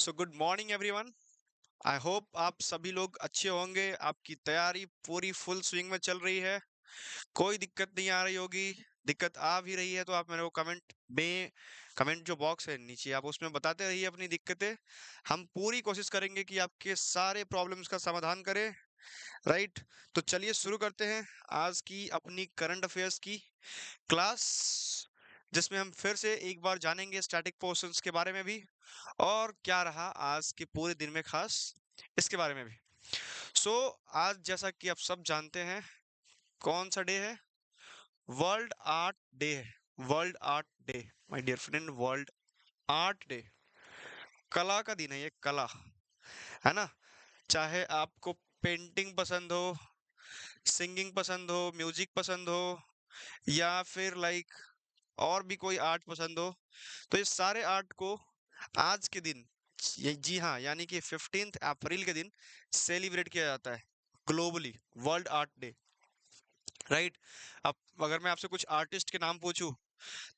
So good morning everyone. I hope आप सभी लोग अच्छे होंगे। आपकी तैयारी पूरी फुल स्विंग में चल रही है। कोई दिक्कत नहीं आ रही होगी। दिक्कत आ भी रही है तो आप मेरे को कमेंट जो बॉक्स है नीचे आप उसमें बताते रहिए अपनी दिक्कतें। हम पूरी कोशिश करेंगे कि आपके सारे प्रॉब्लम्स का समाधान करें। राइट। तो चलिए शुरू करते हैं आज की अपनी करंट अफेयर्स की क्लास, जिसमें हम फिर से एक बार जानेंगे स्टैटिक पोर्शंस के बारे में भी और क्या रहा आज के पूरे दिन में खास इसके बारे में भी। सो आज जैसा कि आप सब जानते हैं कौन सा डे है? वर्ल्ड आर्ट डे है। World art day my dear friend, world art day. कला का दिन है ये, कला, है ना। चाहे आपको पेंटिंग पसंद हो, सिंगिंग पसंद हो, म्यूजिक पसंद हो, या फिर और भी कोई आर्ट पसंद हो, तो ये सारे आर्ट को आज के दिन, ये जी हाँ, यानी कि 15 अप्रैल के दिन सेलिब्रेट किया जाता है globally, world art day. Right. अब अगर मैं आपसे कुछ आर्टिस्ट के नाम पूछूं,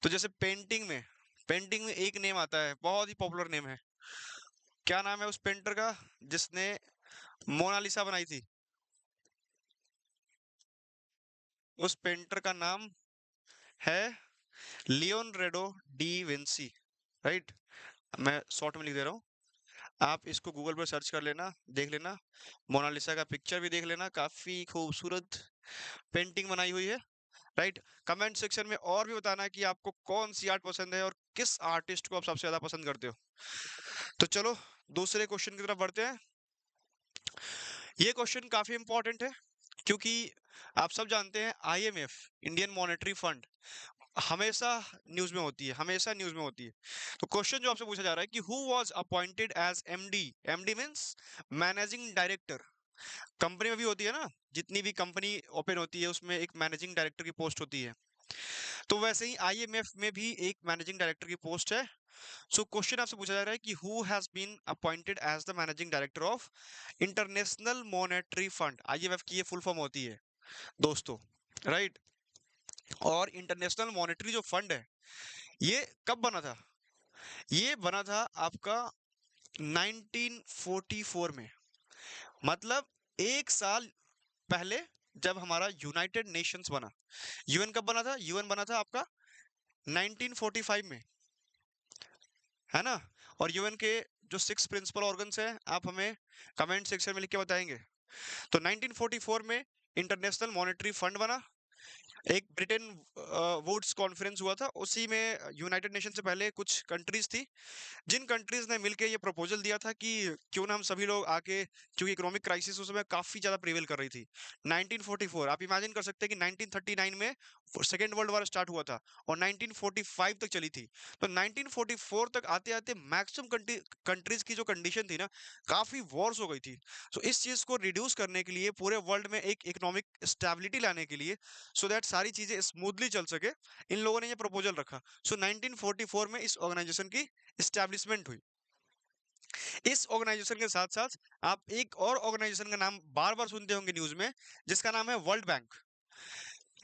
तो जैसे पेंटिंग में एक नेम आता है, बहुत ही पॉपुलर नेम है। क्या नाम है उस पेंटर का जिसने मोनालिसा बनाई थी? उस पेंटर का नाम है लियोनार्डो डी विंसी। राइट। मैं शॉर्ट में लिख दे रहा हूँ, आप इसको गूगल पर सर्च कर लेना, देख लेना। मोनालिसा का पिक्चर भी देख लेना, काफी खूबसूरत पेंटिंग बनाई हुई है। राइट। कमेंट सेक्शन में और भी बताना कि आपको कौन सी आर्ट पसंद है और किस आर्टिस्ट को आप सबसे ज्यादा पसंद करते हो। तो चलो दूसरे क्वेश्चन की तरफ बढ़ते हैं। ये क्वेश्चन काफी इंपॉर्टेंट है क्योंकि आप सब जानते हैं आईएमएफ, इंडियन मॉनेटरी फंड, हमेशा न्यूज में होती है। तो क्वेश्चन जो आपसे पूछा जा रहा है कि who was appointed as MD. MD means managing director. Company में भी होती है ना, जितनी भी कंपनी ओपन होती है उसमें एक मैनेजिंग डायरेक्टर की पोस्ट होती है। तो वैसे ही आईएमएफ में भी एक मैनेजिंग डायरेक्टर की पोस्ट है। सो क्वेश्चन आपसे पूछा जा रहा है कि who has been appointed as the managing director of International Monetary Fund. IMF की ये फुल फॉर्म होती है दोस्तों। राइट। और इंटरनेशनल मॉनेटरी जो फंड है, ये कब बना था? ये बना था आपका 1944 में। मतलब एक साल पहले, जब हमारा यूनाइटेड नेशंस बना। यूएन कब बना था? यूएन बना था आपका 1945 में, है ना। और यूएन के जो 6 प्रिंसिपल ऑर्गन्स हैं, आप हमें कमेंट सेक्शन में लिख के बताएंगे। तो 1944 में इंटरनेशनल मॉनेटरी फंड बना। एक ब्रिटेन वुड्स कॉन्फ्रेंस हुआ था, उसी में यूनाइटेड नेशन से पहले कुछ कंट्रीज थी, जिन कंट्रीज ने मिलकर ये प्रपोजल दिया था कि क्यों ना हम सभी लोग आके, क्योंकि इकोनॉमिक क्राइसिस उस समय काफी ज्यादा प्रिवेल कर रही थी। 1944, आप इमेजिन कर सकते हैं कि 1939 में सेकेंड वर्ल्ड वॉर स्टार्ट हुआ था और 1945 तक चली थी। तो 1944 तक आते आते मैक्सिमम कंट्रीज की जो कंडीशन थी ना, काफी वॉर्स हो गई थी। सो इस चीज को रिड्यूस करने के लिए, पूरे वर्ल्ड में एक इकोनॉमिक स्टेबिलिटी लाने के लिए, सो दैट सारी चीजें स्मूथली चल सके, इन लोगों ने ये प्रपोजल रखा। सो 1944 में इस ऑर्गेनाइजेशन की स्टैब्लिशमेंट हुई। इस ऑर्गेनाइजेशन के साथ साथ आप एक और ऑर्गेनाइजेशन का नाम बार बार सुनते होंगे न्यूज में, जिसका नाम है वर्ल्ड बैंक।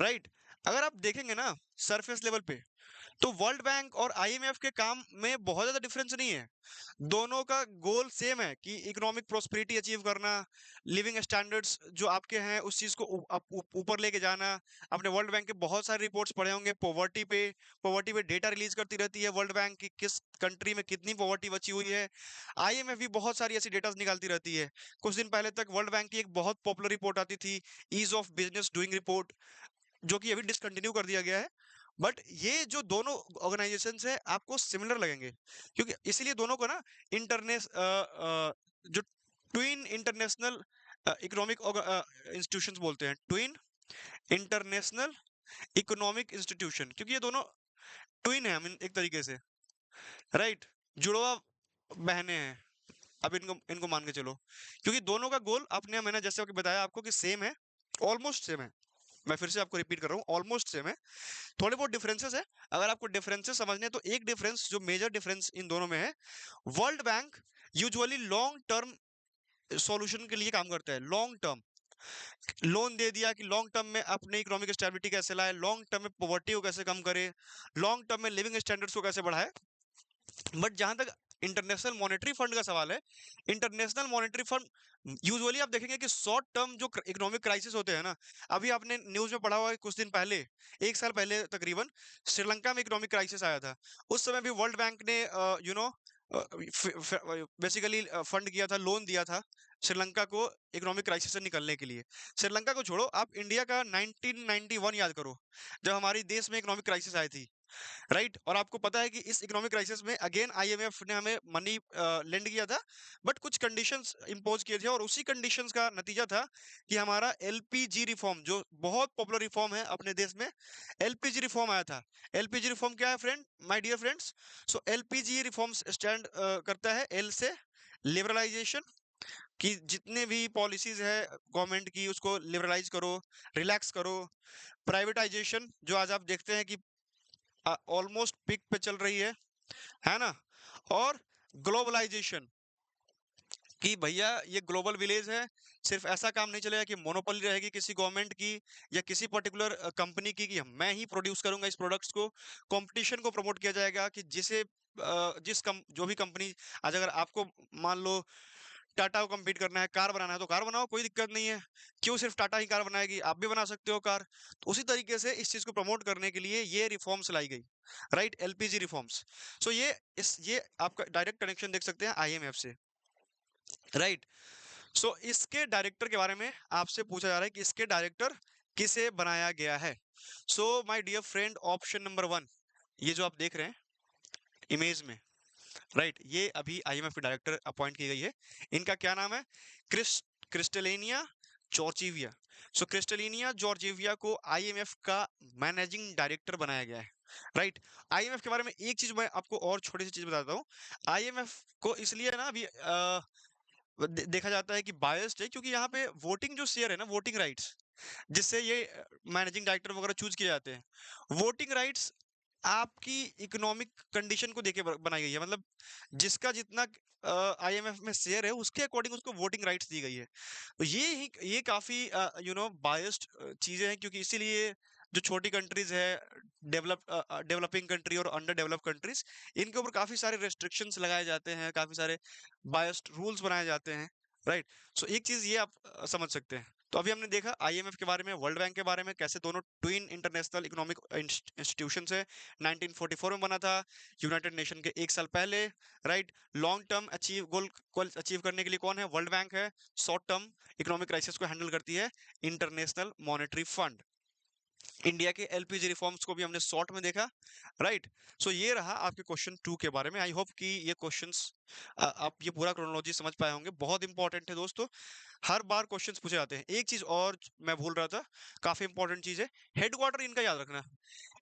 राइट। अगर आप देखेंगे ना सरफेस लेवल पे, तो वर्ल्ड बैंक और आईएमएफ के काम में बहुत ज्यादा डिफरेंस नहीं है। दोनों का गोल सेम है कि इकोनॉमिक प्रोस्पेरिटी अचीव करना, लिविंग स्टैंडर्ड्स जो आपके हैं उस चीज को ऊपर लेके जाना। आपने वर्ल्ड बैंक के बहुत सारे रिपोर्ट्स पढ़े होंगे पॉवर्टी पे डेटा रिलीज करती रहती है वर्ल्ड बैंक की, किस कंट्री में कितनी पॉवर्टी बची हुई है। आईएमएफ भी बहुत सारी ऐसी डेटा निकालती रहती है। कुछ दिन पहले तक वर्ल्ड बैंक की एक बहुत पॉपुलर रिपोर्ट आती थी, ease of business doing report, जो कि अभी डिसकंटिन्यू कर दिया गया है। बट ये जो दोनों ऑर्गेनाइजेशंस है आपको सिमिलर लगेंगे, क्योंकि इसीलिए दोनों को ना इंटरनेश जो ट्विन इंटरनेशनल इकोनॉमिक इंस्टीट्यूशंस बोलते हैं, ट्विन इंटरनेशनल इकोनॉमिक इंस्टीट्यूशन, क्योंकि ये दोनों ट्विन है, I mean, एक तरीके से। राइट। जुड़वा बहने हैं। अब इनको इनको मान के चलो, क्योंकि दोनों का गोल अपने, मैंने जैसे कि बताया आपको कि सेम है, ऑलमोस्ट सेम है। मैं फिर से आपको रिपीट कर रहा हूँ, ऑलमोस्ट सेम है। थोड़े बहुत डिफरेंसेस है। अगर आपको डिफरेंसेस समझने हैं, तो एक डिफरेंस, जो मेजर डिफरेंस इन दोनों में है, world bank usually long term solution के लिए काम करता है। लॉन्ग टर्म लोन दे दिया कि लॉन्ग टर्म में अपने इकोनॉमिक स्टेबिलिटी कैसे लाए, लॉन्ग टर्म में पॉवर्टी को कैसे कम करे, लॉन्ग टर्म में लिविंग स्टैंडर्ड्स को कैसे बढ़ाए। बट जहां तक इंटरनेशनल मॉनेटरी फंड का सवाल है। इंटरनेशनल मॉनेटरी फंड यूजुअली आप देखेंगे कि शॉर्ट टर्म जो इकोनॉमिक क्राइसिस होते हैं ना, अभी आपने न्यूज में पढ़ा हुआ है कुछ दिन पहले, एक साल पहले तकरीबन श्रीलंका में इकोनॉमिक क्राइसिस आया था। उस समय भी वर्ल्ड बैंक ने यू नो बेसिकली फंड किया था, लोन दिया था श्रीलंका को इकोनॉमिक क्राइसिस से निकलने के लिए। श्रीलंका को छोड़ो, आप इंडिया का 1991 याद करो, जब हमारी देश में इकोनॉमिक क्राइसिस आई थी, राइट। और आपको पता है कि इस इकोनॉमिक क्राइसिस में अगेन आईएमएफ ने हमें मनी लेंड किया था, बट कुछ कंडीशंस इंपोज किए थे, और उसी कंडीशंस का नतीजा था कि हमारा एलपीजी रिफॉर्म, जो बहुत पॉपुलर रिफॉर्म है अपने देश में, एलपीजी रिफॉर्म आया था। एलपीजी रिफॉर्म क्या है friend, my dear friends? So LPG reforms stand करता है एल से लिबरलाइजेशन, कि जितने भी पॉलिसीज है गवर्नमेंट की उसको लिबरलाइज करो, रिलैक्स करो। प्राइवेटाइजेशन, जो आज आप देखते हैं कि ऑलमोस्ट पीक पे चल रही है ना। और ग्लोबलाइजेशन, कि भैया ये ग्लोबल विलेज है, सिर्फ ऐसा काम नहीं चलेगा कि मोनोपोली रहेगी किसी गवर्नमेंट की या किसी पर्टिकुलर कंपनी की, कि मैं ही प्रोड्यूस करूंगा इस प्रोडक्ट्स को। कंपटीशन को प्रमोट किया जाएगा, कि जिसे जो भी कंपनी, आज अगर आपको मान लो टाटा को कम्पीट करना है, कार बनाना है, तो कार बनाओ, कोई दिक्कत नहीं है। क्यों सिर्फ टाटा ही कार बनाएगी, आप भी बना सकते हो कार। तो उसी तरीके से इस चीज को प्रमोट करने के लिए ये रिफॉर्म्स लाई गई, राइट, एलपीजी रिफॉर्म्स। सो ये आपका डायरेक्ट कनेक्शन देख सकते हैं आईएमएफ से, राइट। सो इसके डायरेक्टर के बारे में आपसे पूछा जा रहा है कि इसके डायरेक्टर किसे बनाया गया है। So my dear friend, option number one, ये जो आप देख रहे हैं इमेज में, राइट, ये अभी आईएमएफ के डायरेक्टर अपॉइंट की गई है। इनका क्या नाम है? क्रिस्टलिनिया जॉर्जिविया। सो क्रिस्टलिनिया जॉर्जिविया को आईएमएफ का मैनेजिंग डायरेक्टर बनाया गया है, राइट। आईएमएफ के बारे में एक चीज मैं आपको और छोटी सी चीज बताता हूँ। आईएमएफ को इसलिए ना अभी देखा जाता है कि बायस्ड है, क्योंकि यहाँ पे वोटिंग जो शेयर है ना, वोटिंग राइट्स, जिससे ये मैनेजिंग डायरेक्टर वगैरह चूज किए जाते हैं, वोटिंग राइट्स आपकी इकोनॉमिक कंडीशन को देके बनाई गई है। मतलब जिसका जितना आईएमएफ में शेयर है उसके अकॉर्डिंग उसको वोटिंग राइट्स दी गई है। तो ये काफी बायस्ड चीजें हैं, क्योंकि इसीलिए जो छोटी कंट्रीज है, डेवलपिंग कंट्री और अंडर डेवलप कंट्रीज, इनके ऊपर काफी सारे रेस्ट्रिक्शंस लगाए जाते हैं, काफी सारे बायस्ड रूल्स बनाए जाते हैं, राइट। सो एक चीज ये आप समझ सकते हैं। तो अभी हमने देखा आईएमएफ के बारे में, वर्ल्ड बैंक के बारे में, कैसे दोनों ट्विन इंटरनेशनल इकोनॉमिक इंस्टीट्यूशंस है। 1944 में बना था, यूनाइटेड नेशन के एक साल पहले, right. Long term goal achieve करने के लिए कौन है? वर्ल्ड बैंक है। शॉर्ट टर्म इकोनॉमिक क्राइसिस को हैंडल करती है इंटरनेशनल मॉनेटरी फंड। इंडिया के एलपीजी रिफॉर्म्स को भी हमने शॉर्ट में देखा, राइट। सो ये रहा आपके क्वेश्चन 2 के बारे में। आई होप कि ये क्वेश्चंस आप ये पूरा क्रोनोलॉजी समझ पाए होंगे, बहुत इंपॉर्टेंट है दोस्तों, हर बार क्वेश्चंस पूछे जाते हैं। एक चीज और मैं भूल रहा था, काफी इंपॉर्टेंट चीज है, हेडक्वार्टर इनका याद रखना।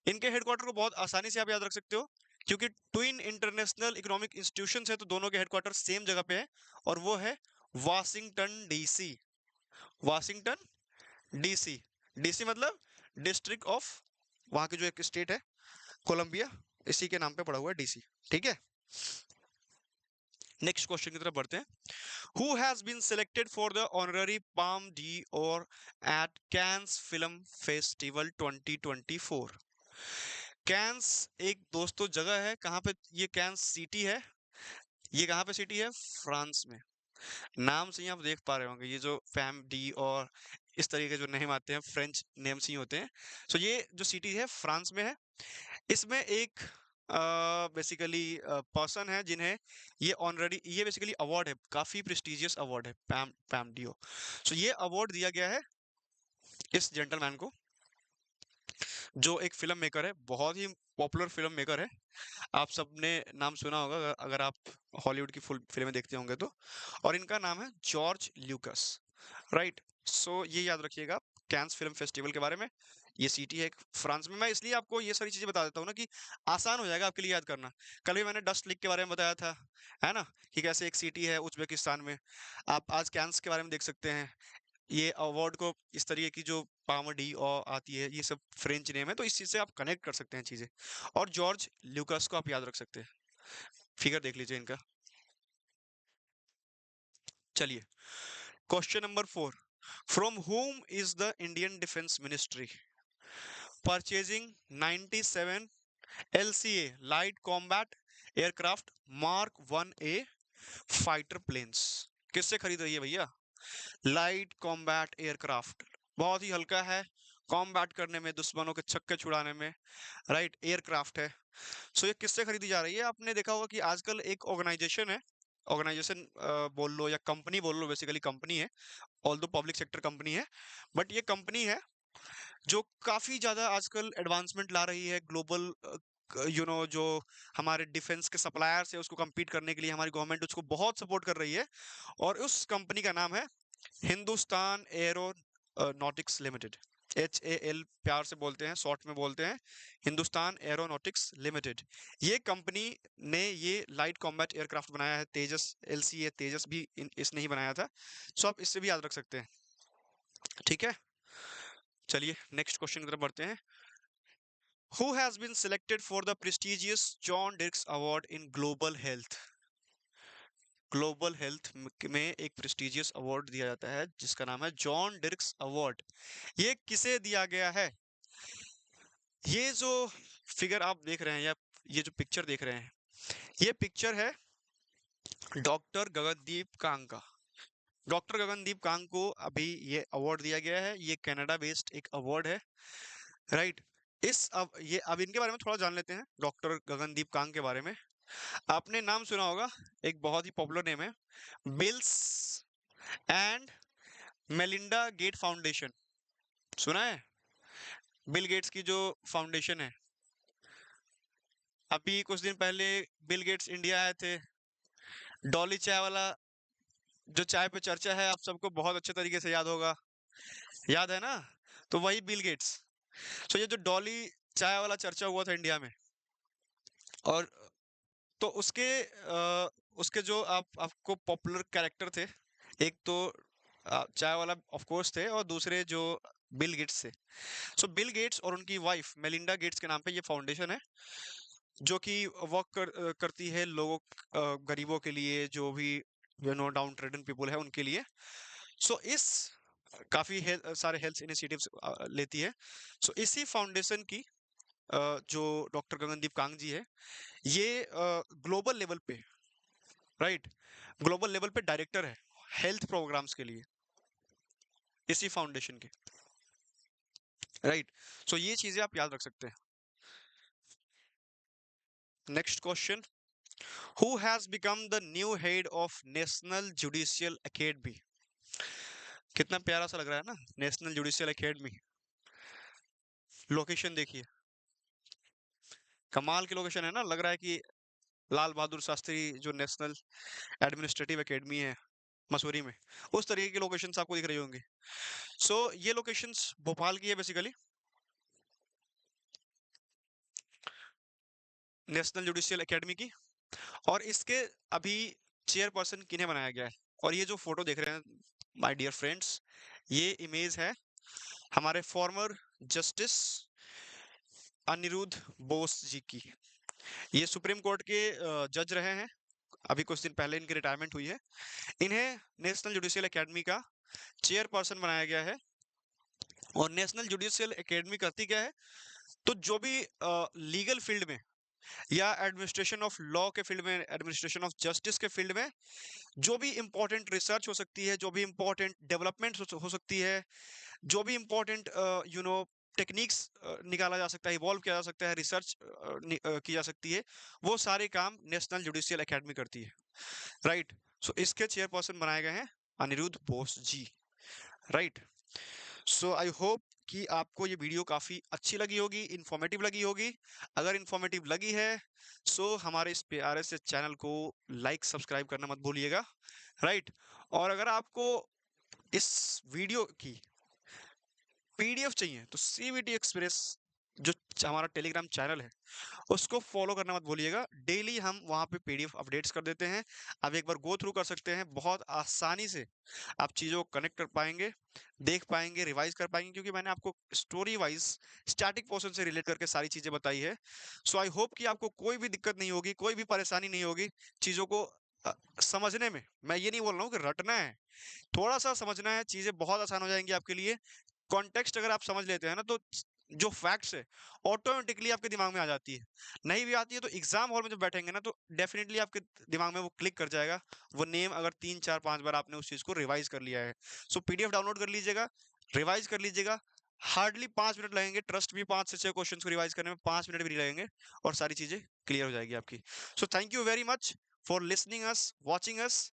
इनके हेडक्वार्टर को बहुत आसानी से आप याद रख सकते हो, क्योंकि ट्विन इंटरनेशनल इकोनॉमिक इंस्टीट्यूशंस है, तो दोनों के हेडक्वार्टर सेम जगह पे है, और वो है Washington DC. Washington DC, DC मतलब डिस्ट्रिक्ट ऑफ, वहां की जो एक स्टेट है कोलंबिया, इसी के नाम पे पड़ा हुआ है डीसी, ठीक है। नेक्स्ट क्वेश्चन की तरफ बढ़ते हैं। Who has been selected for the honorary Palme d'Or at Cannes film festival 2024? Cannes एक दोस्तों जगह है, कहाँ पे? ये कैंस सिटी है। ये कहाँ पे सिटी है? फ्रांस में। नाम से ही आप देख पा रहे होंगे, ये जो फैम डी और इस तरीके के जो नेम आते हैं, फ्रेंच नेम्स ही होते हैं। सो ये जो सिटी है फ्रांस में है। इसमें एक बेसिकली पर्सन है जिन्हें ये ऑनरेडी, ये बेसिकली अवार्ड है, काफी प्रेस्टिजियस अवार्ड है, पैम पैम डियो। सो ये अवार्ड दिया गया है इस जेंटलमैन को, जो एक फिल्म मेकर है, बहुत ही पॉपुलर फिल्म मेकर है। आप सबने नाम सुना होगा अगर आप हॉलीवुड की फुल फिल्में देखते होंगे तो। और इनका नाम है जॉर्ज ल्यूकस, राइट। सो ये याद रखिएगा कैंस फिल्म फेस्टिवल के बारे में। ये सिटी है एक फ्रांस में। मैं इसलिए आपको ये सारी चीजें बता देता हूँ ना, कि आसान हो जाएगा आपके लिए याद करना। कल भी मैंने डस्ट लेक के बारे में बताया था, है ना, कि कैसे एक सिटी है उज्बेकिस्तान में। आप आज कैंस के बारे में देख सकते हैं। ये अवार्ड को इस तरीके की जो पामडी और आती है, ये सब फ्रेंच नेम है, तो इस चीज से आप कनेक्ट कर सकते हैं चीजें। और जॉर्ज ल्यूकास को आप याद रख सकते हैं, फिगर देख लीजिए इनका। चलिए, question number 4, from whom is the Indian defence ministry purchasing 97 LCA light combat aircraft mark 1A fighter planes. किससे खरीद रही है भैया? लाइट कॉम्बैट एयरक्राफ्ट, बहुत ही हल्का है, कॉम्बैट करने में, दुश्मनों के छक्के छुड़ाने में, राइट, एयरक्राफ्ट है। सो ये किससे खरीदी जा रही है? आपने देखा होगा कि आजकल एक ऑर्गेनाइजेशन है, ऑर्गेनाइजेशन बोल लो या कंपनी बोल लो, बेसिकली कंपनी है, ऑल्दो पब्लिक सेक्टर कंपनी है, बट ये कंपनी है जो काफी ज्यादा आजकल एडवांसमेंट ला रही है ग्लोबल, जो हमारे डिफेंस के सप्लायर्स है उसको compete करने के लिए हमारी गवर्नमेंट उसको बहुत सपोर्ट कर रही है। और उस कंपनी का नाम है हिंदुस्तान एरोनॉटिक्स लिमिटेड, HAL प्यार से बोलते हैं, शॉर्ट में बोलते हैं, हिंदुस्तान एरोनॉटिक्स लिमिटेड। ये कंपनी ने ये लाइट कॉम्बैट एयरक्राफ्ट बनाया है, तेजस LCA तेजस भी इसने ही बनाया था। सो आप इससे भी याद रख सकते हैं, ठीक है। चलिए नेक्स्ट क्वेश्चन की तरफ बढ़ते हैं। Who has been selected for the prestigious John Dirks Award in Global Health? Global health में एक प्रेस्टिजियस अवार्ड दिया जाता है जिसका नाम है जॉन डिर्क्स अवार्ड। ये किसे दिया गया है? ये जो फिगर आप देख रहे हैं या ये जो पिक्चर देख रहे हैं, ये पिक्चर है डॉक्टर गगनदीप कांग का। डॉक्टर गगनदीप कांग को अभी ये अवार्ड दिया गया है, ये कनाडा बेस्ड एक अवार्ड है, राइट। अब इनके बारे में थोड़ा जान लेते हैं, डॉक्टर गगनदीप कांग के बारे में। आपने नाम सुना होगा, एक बहुत ही पॉपुलर नेम है, Bills and Melinda Gate foundation, सुना है? बिल गेट्स की जो फाउंडेशन है, अभी कुछ दिन पहले बिल गेट्स इंडिया आए थे, डॉली चाय वाला जो चाय पे चर्चा है आप सबको बहुत अच्छे तरीके से याद होगा, याद है ना? तो वही बिल गेट्स। सो ये जो डॉली चाय वाला चर्चा हुआ था इंडिया में, और तो उसके जो आपको पॉपुलर कैरेक्टर थे, एक तो चाय वाला ऑफ कोर्स थे, और दूसरे जो बिल गेट्स थे। सो बिल गेट्स और उनकी वाइफ मेलिंडा गेट्स के नाम पे ये फाउंडेशन है जो कि करती है लोगों, गरीबों के लिए, जो भी डाउन ट्रेडन पीपल है उनके लिए। सो इस काफी सारे हेल्थ इनिशिएटिव्स लेती है। सो इसी फाउंडेशन की जो डॉक्टर गगनदीप कांग जी है, ये ग्लोबल लेवल पे, राइट, ग्लोबल लेवल पे डायरेक्टर है हेल्थ प्रोग्राम्स के लिए, इसी फाउंडेशन के, राइट। सो ये चीजें आप याद रख सकते हैं। Next question, who has become the new head of national judicial academy? कितना प्यारा सा लग रहा है ना, नेशनल जुडिशियल एकेडमी। लोकेशन देखिए, कमाल की लोकेशन है ना, लग रहा है कि लाल बहादुर शास्त्री जो नेशनल एडमिनिस्ट्रेटिव एकेडमी है मसूरी में, उस तरीके की लोकेशंस आपको दिख रही होंगी। सो ये लोकेशंस भोपाल की है बेसिकली, नेशनल जुडिशियल एकेडमी की। और इसके अभी चेयरपर्सन किन्हें बनाया गया है? और ये जो फोटो देख रहे हैं माय डियर फ्रेंड्स, ये इमेज है हमारे फॉर्मर जस्टिस अनिरुद्ध बोस जी की। ये सुप्रीम कोर्ट के जज रहे हैं, अभी कुछ दिन पहले इनकी रिटायरमेंट हुई है। इन्हें नेशनल जुडिशियल एकेडमी का चेयरपर्सन बनाया गया है। और नेशनल जुडिशियल एकेडमी करती क्या है? तो जो भी लीगल फील्ड में या एडमिनिस्ट्रेशन ऑफ लॉ के फील्ड में, एडमिनिस्ट्रेशन ऑफ जस्टिस के फील्ड में जो भी इंपॉर्टेंट रिसर्च हो सकती है, जो भी इंपॉर्टेंट डेवलपमेंट हो सकती है, जो भी इंपॉर्टेंट टेक्निक्स निकाला जा सकता है, इवॉल्व किया जा सकता है, रिसर्च की जा सकती है, वो सारे काम नेशनल जुडिशियल एकेडमी करती है, राइट। सो इसके चेयरपर्सन बनाए गए हैं Aniruddha Bose ji, right. So I hope कि आपको ये वीडियो काफी अच्छी लगी होगी, इंफॉर्मेटिव लगी होगी। अगर इंफॉर्मेटिव लगी है सो हमारे इस प्यारे से चैनल को लाइक सब्सक्राइब करना मत भूलिएगा, राइट। और अगर आपको इस वीडियो की PDF चाहिए तो CVT एक्सप्रेस जो हमारा टेलीग्राम चैनल है उसको फॉलो करना मत भूलिएगा, डेली हम वहां पे PDF अपडेट्स कर देते हैं। आप एक बार गो थ्रू कर सकते हैं, बहुत आसानी से आप चीजों को कनेक्ट कर पाएंगे, देख पाएंगे, रिवाइज कर पाएंगे, क्योंकि मैंने आपको स्टोरी वाइज स्टैटिक पोर्शन से रिलेट करके सारी चीजें बताई है। सो आई होप कि आपको कोई भी दिक्कत नहीं होगी, कोई भी परेशानी नहीं होगी चीजों को समझने में। मैं ये नहीं बोल रहा हूँ कि रटना है, थोड़ा सा समझना है, चीजें बहुत आसान हो जाएंगी आपके लिए। कॉन्टेक्स्ट अगर आप समझ लेते हैं ना, तो जो फैक्ट्स है ऑटोमेटिकली आपके दिमाग में आ जाती है। नहीं भी आती है तो एग्जाम हॉल में जब बैठेंगे ना तो डेफिनेटली आपके दिमाग में वो क्लिक कर जाएगा, वो नेम, अगर 3 4 5 बार आपने उस चीज को रिवाइज कर लिया है। सो पीडीएफ डाउनलोड कर लीजिएगा, रिवाइज कर लीजिएगा। हार्डली 5 मिनट लगेंगे, ट्रस्ट भी 5 से 6 क्वेश्चन को रिवाइज करने में 5 मिनट भी नहीं लगेंगे, और सारी चीजें क्लियर हो जाएगी आपकी। So thank you very much for listening us, watching us.